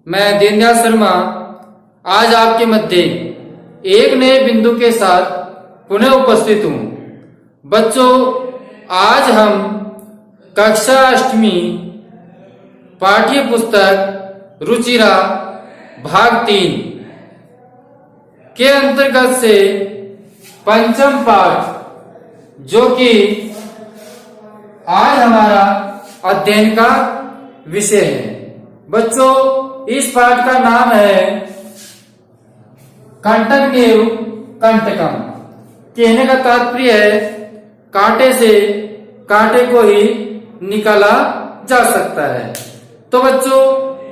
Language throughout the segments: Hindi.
मैं दीनदयाल शर्मा आज आपके मध्य एक नए बिंदु के साथ पुनः उपस्थित हूँ। बच्चों, आज हम कक्षा 8वीं पाठ्य पुस्तक रुचिरा भाग 3 के अंतर्गत से पंचम पाठ, जो कि आज हमारा अध्ययन का विषय है। बच्चों, इस पाठ का नाम है कंटकनेव कंटकम। कहने का तात्पर्य है कांटे से कांटे को ही निकाला जा सकता है। तो बच्चों,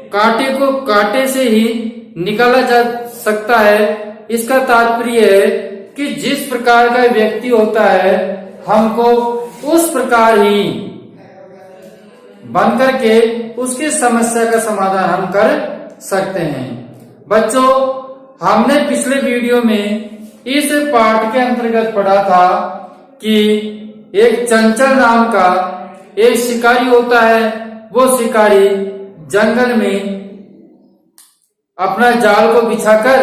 कांटे को कांटे से ही निकाला जा सकता है, इसका तात्पर्य है कि जिस प्रकार का व्यक्ति होता है हमको उस प्रकार ही बनकर के उसकी समस्या का समाधान हम कर सकते हैं। बच्चों, हमने पिछले वीडियो में इस पाठ के अंतर्गत पढ़ा था कि एक चंचल नाम का एक शिकारी होता है। वो शिकारी जंगल में अपना जाल को बिछाकर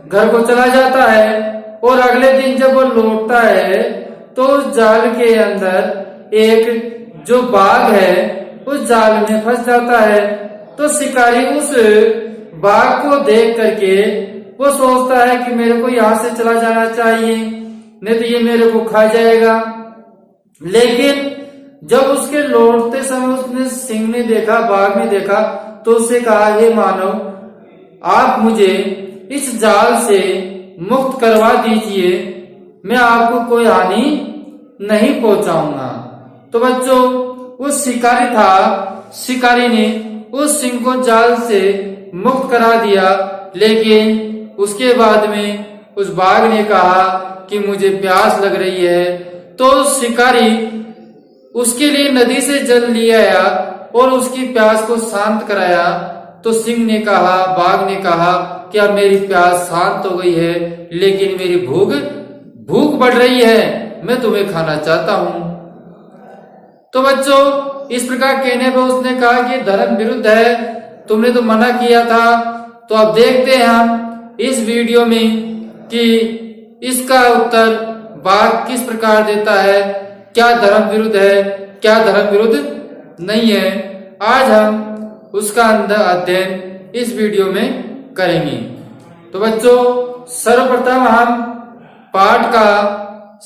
घर को चला जाता है और अगले दिन जब वो लौटता है तो उस जाल के अंदर एक जो बाघ है उस जाल में फंस जाता है। तो शिकारी उस बाघ को देख करके वो सोचता है कि मेरे को यहाँ से चला जाना चाहिए, नहीं तो ये मेरे को खा जाएगा। लेकिन जब उसके लौटते समय उसने सिंह ने देखा, बाघ ने देखा, तो उससे कहा, हे मानव, आप मुझे इस जाल से मुक्त करवा दीजिए, मैं आपको कोई हानि नहीं पहुंचाऊंगा। तो बच्चों, उस शिकारी था, शिकारी ने उस सिंह को जाल से मुक्त करा दिया। लेकिन उसके बाद में उस बाघ ने कहा कि मुझे प्यास लग रही है। तो शिकारी उसके लिए नदी से जल ले आया और उसकी प्यास को शांत कराया। तो सिंह ने कहा, बाघ ने कहा, क्या मेरी प्यास शांत हो गई है, लेकिन मेरी भूख बढ़ रही है, मैं तुम्हें खाना चाहता हूं। तो बच्चों, इस प्रकार कहने पर उसने कहा कि धर्म विरुद्ध है, तुमने तो मना किया था। तो अब देखते हैं हम इस वीडियो में कि इसका उत्तर बाघ किस प्रकार देता है। क्या धर्म विरुद्ध है, क्या धर्म विरुद्ध नहीं है, आज हम उसका अध्ययन इस वीडियो में करेंगे। तो बच्चों, सर्वप्रथम हम पाठ का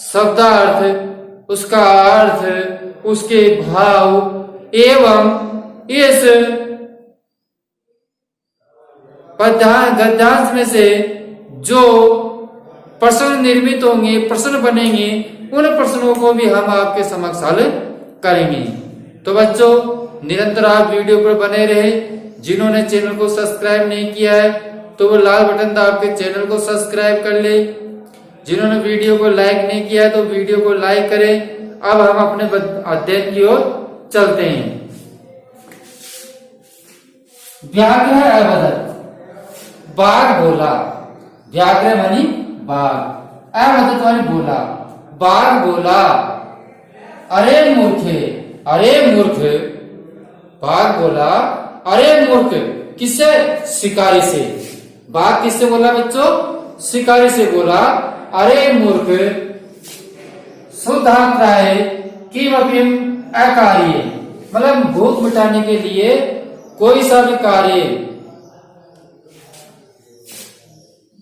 शब्दार्थ, उसका अर्थ, उसके भाव एवं इस गद्यांश में से जो प्रश्न निर्मित होंगे, प्रश्न बनेंगे, उन प्रश्नों को भी हम आपके समक्ष हल करेंगे। तो बच्चों, निरंतर आप वीडियो पर बने रहे। जिन्होंने चैनल को सब्सक्राइब नहीं किया है तो वो लाल बटन दबा के चैनल को सब्सक्राइब कर ले। जिन्होंने वीडियो को लाइक नहीं किया है तो वीडियो को लाइक करें। अब हम अपने अध्ययन की ओर चलते हैं। व्याघ्र अवदत्, बाघ बोला। व्याघ्र मानी बाघ, अवदत् मानी बोला। बाघ बोला, अरे मूर्खे, अरे मूर्ख। बाघ बोला, अरे मूर्ख, किससे? शिकारी से। बाघ किससे बोला बच्चों? शिकारी से बोला, अरे मूर्ख, शुद्धांतराय किमपि अकार्ये, मतलब भूख मिटाने के लिए कोई सा भी कार्य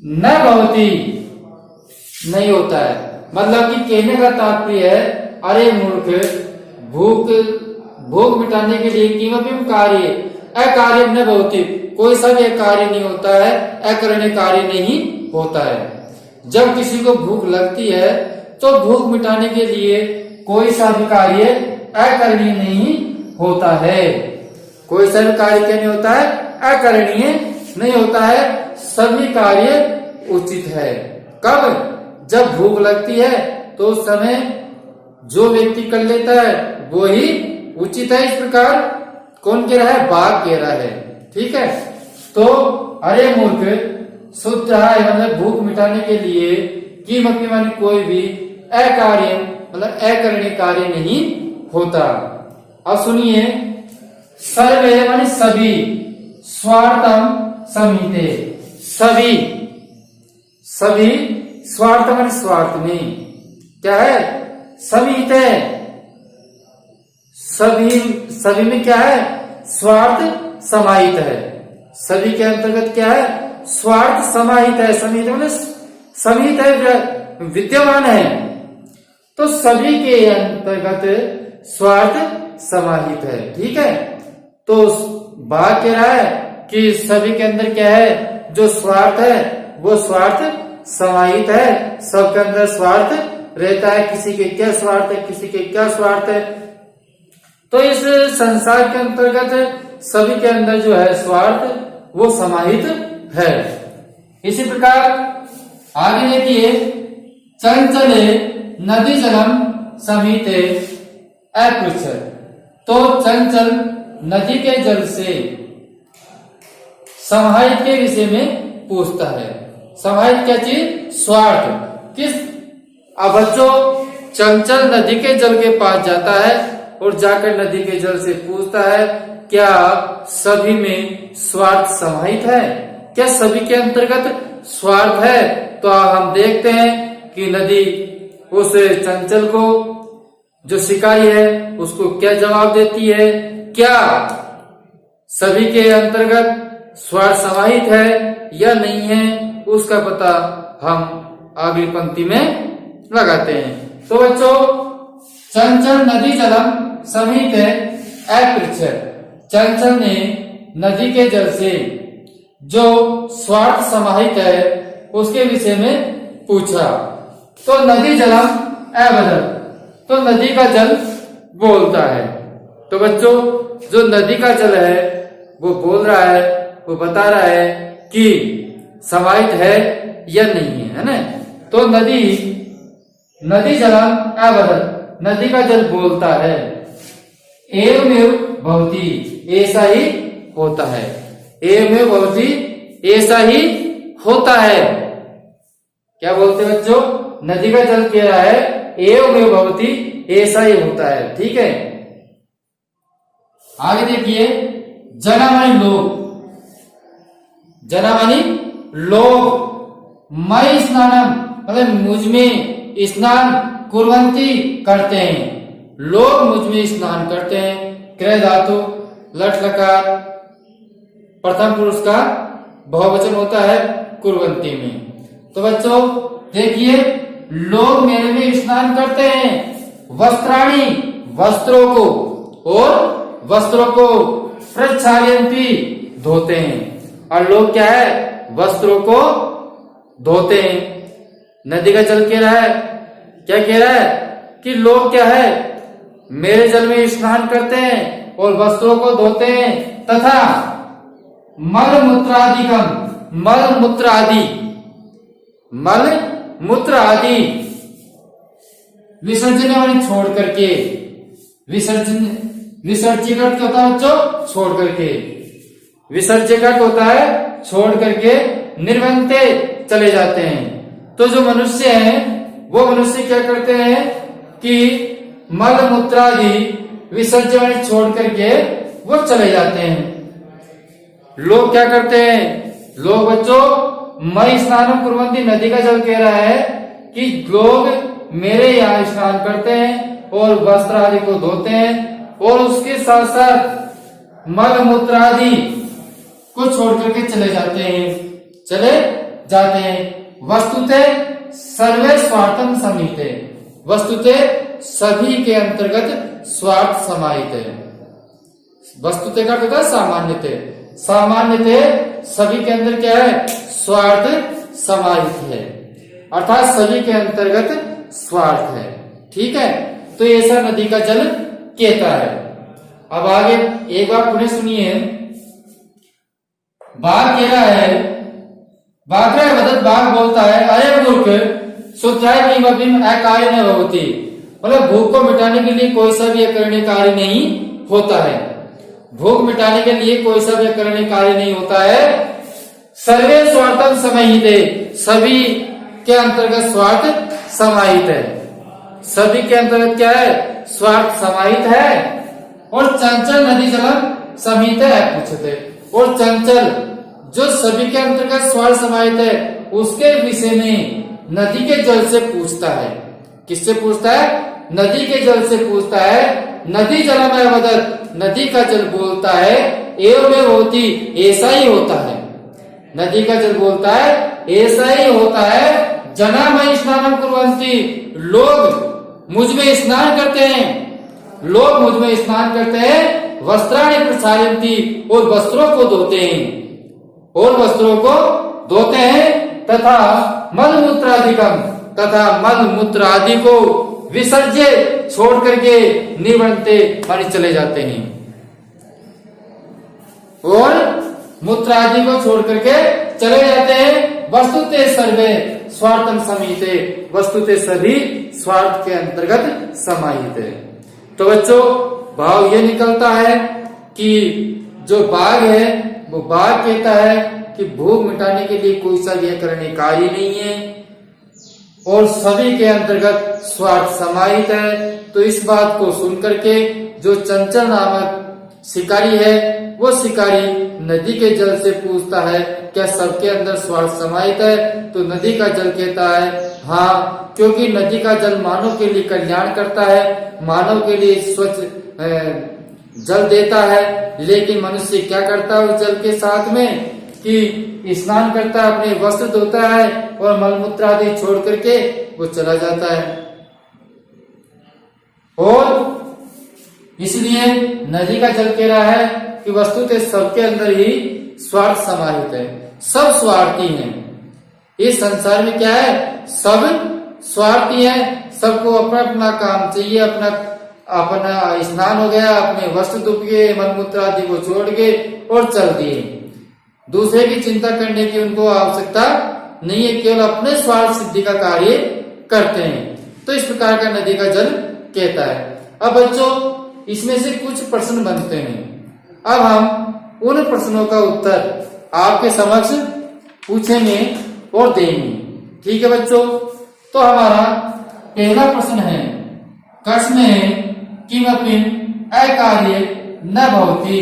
न भवति, नहीं होता है। मतलब कि कहने का तात्पर्य है, अरे मूर्ख, भूख मिटाने के लिए किमपि कार्य अकार्य न भवति, कोई सा भी कार्य नहीं होता है, अकरणीय कार्य नहीं होता है। जब किसी को भूख लगती है तो भूख मिटाने के लिए कोई सा भी कार्य अकरणीय नहीं होता है। कोई सा भी कार्य क्या नहीं होता है? अकरणीय नहीं होता है। सभी कार्य उचित है। कब? जब भूख लगती है तो उस समय जो व्यक्ति कर लेता है वो ही उचित है। इस प्रकार कौन कह रहा है? बाघ कह रहा है। ठीक है। तो अरे मूर्ख, शुद्ध है मतलब भूख मिटाने के लिए किमपि मानी कोई भी अकार्य मतलब अकरणीय कार्य नहीं होता। अब सुनिए, सर्वे मानी सभी, स्वार्थम समीते, सभी, सभी, स्वार्थ मन स्वार्थ में, क्या है, समीते, सभी, सभी में क्या है, स्वार्थ समाहित है, सभी के अंतर्गत क्या है, स्वार्थ समाहित है, समीत मतलब समीत है, विद्यमान है, तो सभी के अंतर्गत स्वार्थ समाहित है। ठीक है, तो बात कह रहा है कि सभी के अंदर क्या है, जो स्वार्थ है वो स्वार्थ समाहित है, सबके अंदर स्वार्थ रहता है, किसी के क्या स्वार्थ है, किसी के क्या स्वार्थ है, तो इस संसार के अंतर्गत सभी के अंदर जो है स्वार्थ वो समाहित है। इसी प्रकार आगे देखिए, चंचले नदी जलम समीते अपृच्छ, तो चंचल नदी के जल से समाहित के विषय में पूछता है। समाहित क्या चीज, स्वार्थ, किस, अब बच्चों चंचल नदी के जल के पास जाता है और जाकर नदी के जल से पूछता है क्या सभी में स्वार्थ समाहित है, क्या सभी के अंतर्गत स्वार्थ है। तो हम देखते हैं कि नदी उस चंचल को, जो शिकारी है, उसको क्या जवाब देती है, क्या सभी के अंतर्गत स्वार्थ समाहित है या नहीं है, उसका पता हम अगली पंक्ति में लगाते हैं। तो बच्चों चंचल नदी जलम समीत अपृच्छ, चंचल ने नदी के जल से जो स्वार्थ समाहित है उसके विषय में पूछा। तो नदी जलम अवदत्, तो नदी का जल बोलता है। तो बच्चों जो नदी का जल है वो बोल रहा है, वो बता रहा है कि समाहित है या नहीं है ना। तो नदी जलम अवदत्, नदी का जल बोलता है, एवमेव भवति, ऐसा ही होता है, एवमेव भवति, ऐसा ही होता है। क्या बोलते हैं बच्चों, नदी का जल कह रहा है एवमेव भवति, ऐसा ही होता है। ठीक है, आगे देखिए, जना मानी लोग, जना मानी लोग, मई स्नानम मतलब मुझ में स्नान कुर्वन्ति करते हैं, लोग मुझ में स्नान करते हैं। क्रय धातु लट लकार प्रथम पुरुष का बहुवचन होता है कुर्वन्ति में। तो बच्चों देखिए, लोग मेरे में स्नान करते हैं, वस्त्राणी वस्त्रों को, और वस्त्रों को प्रक्षालयन्ति धोते हैं, और लोग क्या है, वस्त्रों को धोते हैं। नदी का जल कह रहा है, क्या कह रहा है कि लोग क्या है, मेरे जल में स्नान करते हैं और वस्त्रों को धोते हैं, तथा मल मूत्रादिकम, मल मूत्र आदि, मल मूत्र आदि विसर्जन वाली छोड़ करके, विसर्जिगत होता है बच्चों, छोड़ करके, विसर्जिगत होता है छोड़ करके, निर्वंते चले जाते हैं। तो जो मनुष्य हैं वो मनुष्य क्या करते हैं कि मल मूत्रादि विसर्जन छोड़ करके वो चले जाते हैं। लोग क्या करते हैं, लोग बच्चों मई स्नान कुर्वन्ति, नदी का जल कह रहा है कि लोग मेरे यहाँ स्नान करते हैं और वस्त्र आदि को धोते हैं, और उसके साथ साथ मल मूत्र आदि को छोड़ करके चले जाते हैं। वस्तुतः सर्वे स्वार्थम समीते, वस्तुतः सभी के अंतर्गत स्वार्थ समाहित है। वस्तुतः का अर्थ सामान्यतः, सामान्यतः सभी के अंदर क्या है, स्वार्थ समाहित है, अर्थात सभी के अंतर्गत स्वार्थ है। ठीक है, तो ऐसा नदी का जल कहता है। अब आगे एक बार पुनः सुनिए, बाघ कह रहा है, बाघरा वदत, बाघ बोलता है, अरे मूर्ख सुत्राय किमपि अकार्य न भवति, मतलब भूख को मिटाने के लिए कोई सा भी अकर्णीय कार्य नहीं होता है, भूख मिटाने के लिए कोई सा भी अकर्णीय कार्य नहीं होता है। सर्वे स्वार्थम समाहिते, सभी के अंतर्गत स्वार्थ समाहित है, सभी के अंतर्गत क्या है, स्वार्थ समाहित है। और चंचल नदी जलम समीते है पूछते, और चंचल जो सभी के अंतर्गत स्वार्थ समाहित है उसके विषय में नदी के जल से पूछता है। किससे पूछता है? नदी के जल से पूछता है। नदी जलमय वदत्, नदी का जल बोलता है एवं होती, ऐसा ही होता है। नदी का जल बोलता है ऐसा ही होता है। जना मई स्नान कुर्वन्ति, लोग मुझ में स्नान करते हैं, लोग मुझ में स्नान करते हैं। वस्त्राणि प्रक्षालयन्ति, और वस्त्रों को धोते हैं, और वस्त्रों को धोते हैं। तथा मलमूत्रादिकम, तथा मलमूत्र आदि को विसर्ज्य छोड़ करके निवृत्ते माने चले जाते हैं, और मूत्र आदि को छोड़ करके चले जाते हैं। वस्तुते सर्वे स्वार्थम समाहिते, वस्तुते सभी स्वार्थ के अंतर्गत समाहित है। तो बच्चों भाव ये निकलता है कि जो बाघ है वो बाघ कहता है कि भूख मिटाने के लिए कोई सा व्याकरणिक कार्य नहीं है और सभी के अंतर्गत स्वार्थ समाहित है। तो इस बात को सुन करके जो चंचल नामक शिकारी है वो शिकारी नदी के जल से पूछता है क्या सबके अंदर स्वार्थ समाहित है? तो नदी का जल कहता है हाँ, क्योंकि नदी का जल मानव के लिए कल्याण करता है, मानव के लिए स्वच्छ जल देता है। लेकिन मनुष्य क्या करता है उस जल के साथ में कि स्नान करता है, अपने वस्त्र धोता है और मलमूत्र आदि छोड़ करके वो चला जाता है। और इसलिए नदी का जल कह रहा है कि वस्तुतः सबके अंदर ही स्वार्थ समाहित है, सब स्वार्थी हैं। इस संसार में क्या है? सब स्वार्थी है, सबको अपना अपना काम चाहिए, अपना अपना स्नान हो गया, अपने वस्त्र धुप गए, मलमूत्र आदि को छोड़ के और चल दिए। दूसरे की चिंता करने की उनको आवश्यकता नहीं है, केवल अपने स्वार्थ सिद्धि का कार्य करते हैं। तो इस प्रकार का नदी का जल कहता है। अब बच्चों इसमें से कुछ प्रश्न बनते हैं। अब हम उन प्रश्नों का उत्तर आपके समक्ष पूछेंगे और देंगे। ठीक है बच्चों, तो हमारा पहला प्रश्न है कस्में किमपि अकार्य न भवति।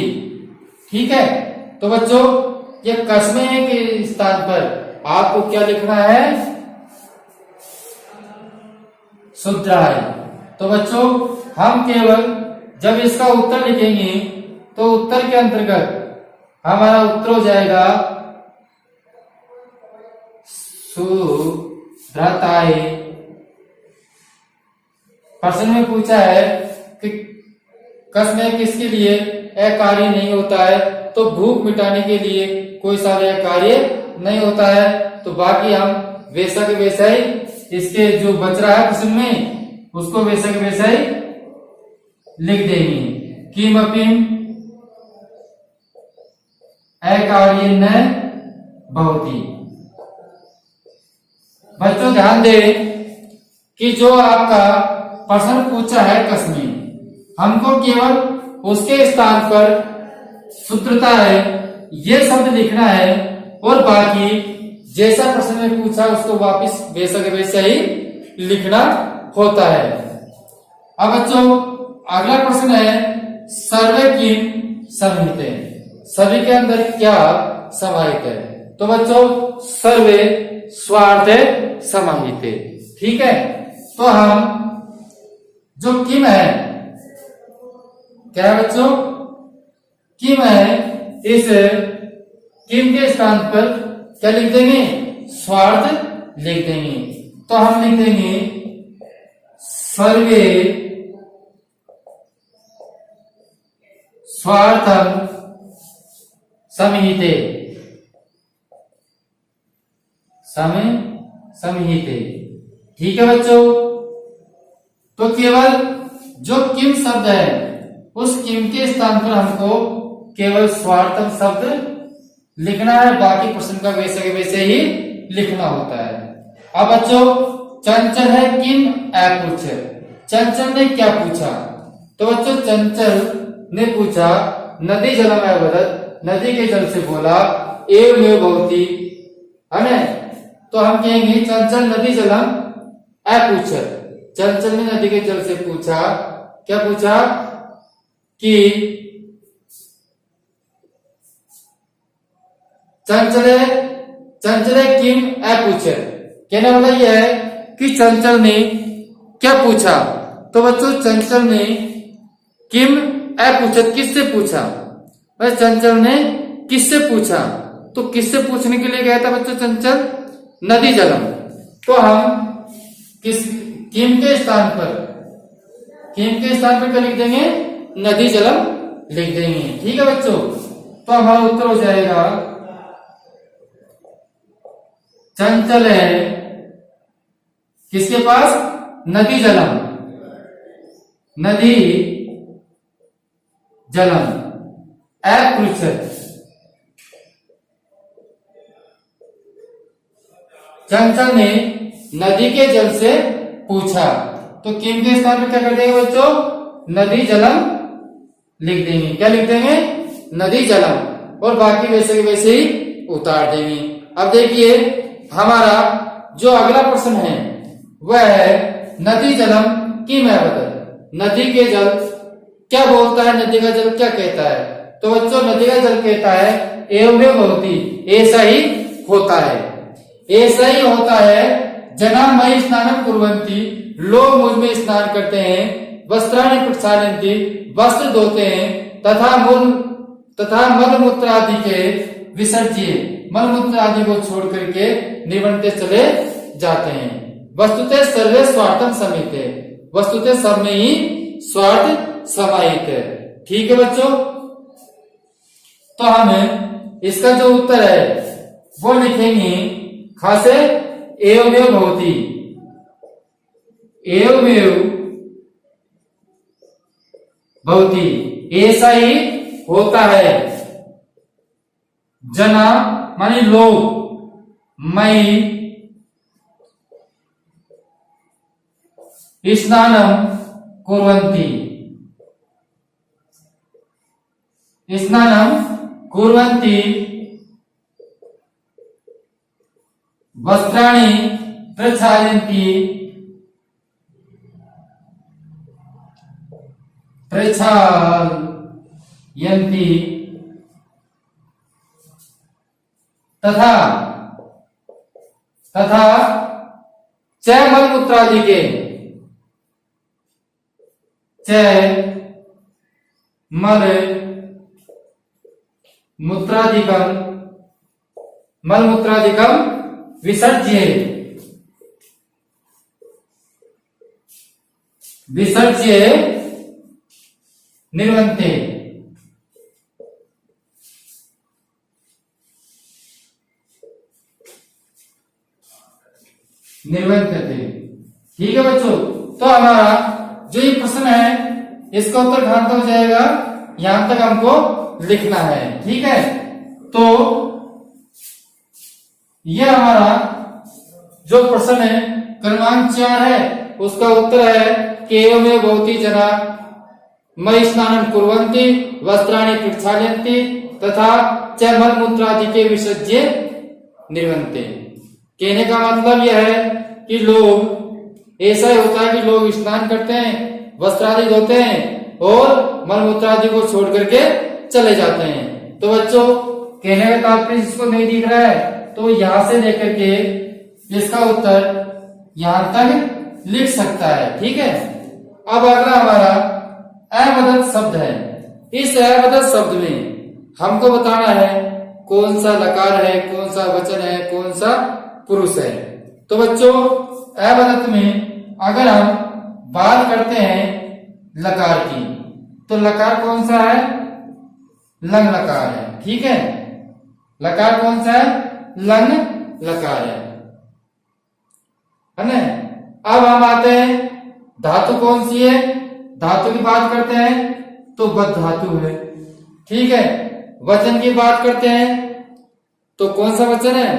ठीक है, तो बच्चों ये कस्में के स्थान पर आपको क्या लिखना है? शुद्राय। तो बच्चों हम केवल जब इसका उत्तर लिखेंगे तो उत्तर के अंतर्गत हमारा उत्तर हो जाएगा सुध्रताय। प्रश्न में पूछा है कि कस्में किसके लिए अकार्य नहीं होता है? तो भूख मिटाने के लिए कोई सा कार्य नहीं होता है। तो बाकी हम वैसा के वैसा ही इसके जो बच रहा है प्रश्न में उसको वैसा के वैसा ही लिख देंगे। किमपि अकार्य न भवति। बच्चों ध्यान दें कि जो आपका प्रश्न पूछा है कस्में, हमको केवल उसके स्थान पर शुद्धता है ये शब्द लिखना है और बाकी जैसा प्रश्न में पूछा उसको वापस वैसा के वैसा ही लिखना होता है। अब बच्चों अगला प्रश्न है सर्वे किम समाहिते, सभी के अंदर क्या समाहित है? तो बच्चों सर्वे स्वार्थ समाहिते। ठीक है, तो हम जो किम है क्या है बच्चों? किम है, इस किम के स्थान पर क्या लिख देंगे? स्वार्थ लिख देंगे। तो हम लिख देंगे सर्वे स्वार्थम समाहिते, समाहिते। ठीक है बच्चों, तो केवल जो किम शब्द है उस किम के स्थान पर हमको केवल स्वार्थम शब्द लिखना है, बाकी प्रश्न का वैसे के वैसे ही लिखना होता है। अब बच्चों चंचल है किम अपूछ, चंचल ने क्या पूछा? तो बच्चों चंचल ने पूछा नदी जलमय वदत्, नदी के जल से बोला एवमेव भवति, है ना? तो हम कहेंगे चंचल नदी जलम अपूछ। चंचल ने नदी के जल से पूछा, क्या पूछा? कि चंचले चंचले किम ए पूछे। कहने वाला यह है कि चंचल ने क्या पूछा। तो बच्चों चंचल ने किम ए पूछे, किससे पूछा। भाई चंचल ने किससे पूछा, तो किससे पूछने के लिए गया था बच्चों चंचल, नदी जलम। तो हम किस किम के स्थान पर क्या लिख देंगे, नदी जलम लिख देंगे। ठीक है बच्चों, तो हमारा उत्तर हो जाएगा चंचल है किसके पास, नदी जलम, नदी जलम ए पृच्छत। चंचल ने नदी के जल से पूछा, तो किम के स्थान पर क्या कर देंगे बच्चों, नदी जलम लिख देंगे। क्या लिख देंगे, नदी जलम, और बाकी वैसे के वैसे ही उतार देंगे। अब देखिए हमारा जो अगला प्रश्न है वह है नदी जलम की मैं बदल। नदी के जल क्या बोलता है, नदी का जल क्या कहता है। तो बच्चों नदी का जल कहता है एवमेव भवति, ऐसा ही होता है, ऐसा ही होता है। जना मई स्नानम कुर्वन्ति, लोग मुझ में स्नान करते हैं। वस्त्राणि प्रक्षालयन्ति, वस्त्र धोते हैं। तथा मल मूत्र आदि के विसर्ज्य, मल मूत्र आदि को छोड़ करके निवृत्ते चले जाते हैं। वस्तुतः सर्वे स्वार्थम समिते, वस्तुतः सब में ही स्वार्थ समाहित है। ठीक है बच्चों, तो हम इसका जो उत्तर है वो लिखेंगे खासे एवमेव भवति, एवमेव भवति, ऐसा ही होता है। जना मानी लोग, मई स्नानम कुर्वन्ति, स्नानम कुर्वन्ति। वस्त्राणि प्रक्षालयन्ति, प्रक्षालयन्ति। तथा च मल मूत्रादि के, च मल मूत्रादिकम, मल मूत्रादिकम विसर्ज्य, विसर्ज्य निर्वन्ते। निर्वंतते। ठीक है बच्चों, तो हमारा जो ये प्रश्न है इसका उत्तर कहां तक हो जाएगा, यहां तक हमको लिखना है। ठीक है, तो यह हमारा जो प्रश्न है क्रमांक 4 है, उसका उत्तर है कि एवमेव भवति जना मई स्नानं कुर्वन्ति, वस्त्राणि प्रक्षालयन्ति, तथा च मल मूत्रादि के विसर्ज्य निर्वन्ते। कहने का मतलब यह है कि लोग, ऐसा ही होता है कि लोग स्नान करते हैं, वस्त्र आदि धोते हैं और मल मूत्र आदि को छोड़ करके चले जाते हैं। तो बच्चों कहने का तात्पर्य जिसको नहीं दिख रहा है तो यहां से लेकर के इसका उत्तर यहां तक लिख सकता है। ठीक है, अब अगला हमारा अवदत शब्द है। इस अवदत शब्द में हमको बताना है कौन सा लकार है, कौन सा वचन है, कौन सा पुरुष है। तो बच्चों अवदत में अगर हम बात करते हैं लकार की, तो लकार कौन सा है, लंग लकार है। ठीक है, लकार कौन सा है, लंग लकार है ना। अब हम आते हैं धातु कौन सी है, धातु की बात करते हैं तो बद धातु है। ठीक है, वचन की बात करते हैं तो कौन सा वचन है,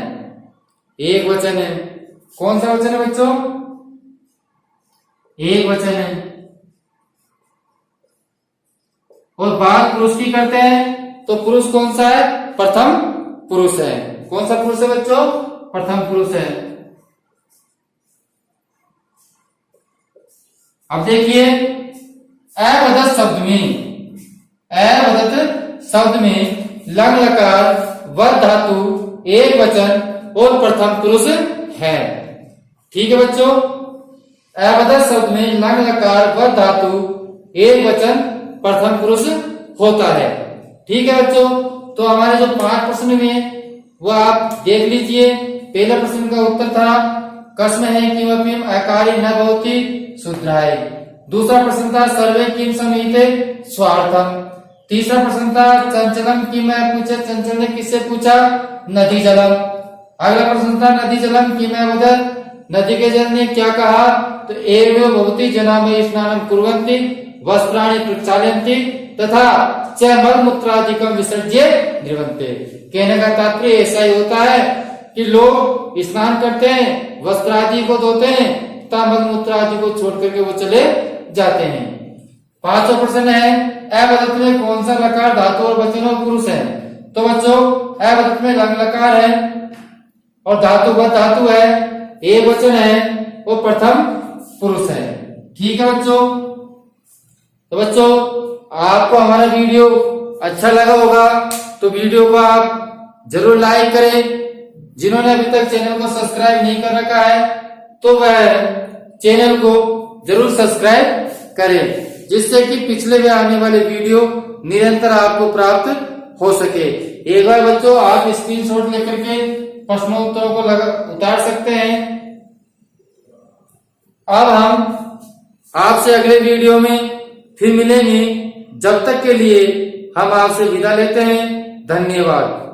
एक वचन है। कौन सा वचन है बच्चों, एक वचन है। और बात पुरुष की करते हैं तो पुरुष कौन सा है, प्रथम पुरुष है। कौन सा पुरुष है बच्चों, प्रथम पुरुष है। अब देखिए अवदत शब्द में, अवदत शब्द में लंग लकार वह धातु एक वचन और प्रथम पुरुष है। ठीक है बच्चों, अवधा शब्द में लंग लकार वह धातु एक वचन प्रथम पुरुष होता है। ठीक है बच्चों, तो हमारे जो 5 प्रश्न में वो आप देख लीजिए। पहला प्रश्न का उत्तर था कस्म है किमपि अकारि न भवति शूद्राय। दूसरा प्रश्न था सर्वे किम समीते स्वार्थम। तीसरा प्रश्न था चंचलम किम पूछे, चंचल ने किससे पूछा, नदी जलम। अगला प्रश्न था नदी जलम किम वदत, नदी के जल ने क्या कहा, तो एवं भवति जनामय स्नानम कुर्वन्ति वस्त्राणि प्रक्षालयन्ति तथा च मलमूत्रादिकम विसर्ज्य निर्वन्ते। कहने का तात्पर्य ऐसा ही होता है कि लोग स्नान करते हैं, वस्त्र आदि को धोते हैं तथा मलमूत्र आदि को छोड़ करके वो चले जाते हैं। 5वां प्रश्न है अवदत में कौन सा लकार धातु और वचन और पुरुष है। तो बच्चों अवदत में लंग लकार है और धातु व धातु है, एक वचन है और प्रथम पुरुष है। ठीक है बच्चों, तो बच्चों आपको हमारा वीडियो अच्छा लगा होगा तो वीडियो को आप जरूर लाइक करें। जिन्होंने अभी तक चैनल को सब्सक्राइब नहीं कर रखा है तो वह चैनल को जरूर सब्सक्राइब करें, जिससे कि पिछले में आने वाले वीडियो निरंतर आपको प्राप्त हो सके। एक बार बच्चों आप स्क्रीनशॉट लेकर के प्रश्नोत्तरों को उतार सकते हैं। अब हम आपसे अगले वीडियो में फिर मिलेंगे, जब तक के लिए हम आपसे विदा लेते हैं। धन्यवाद।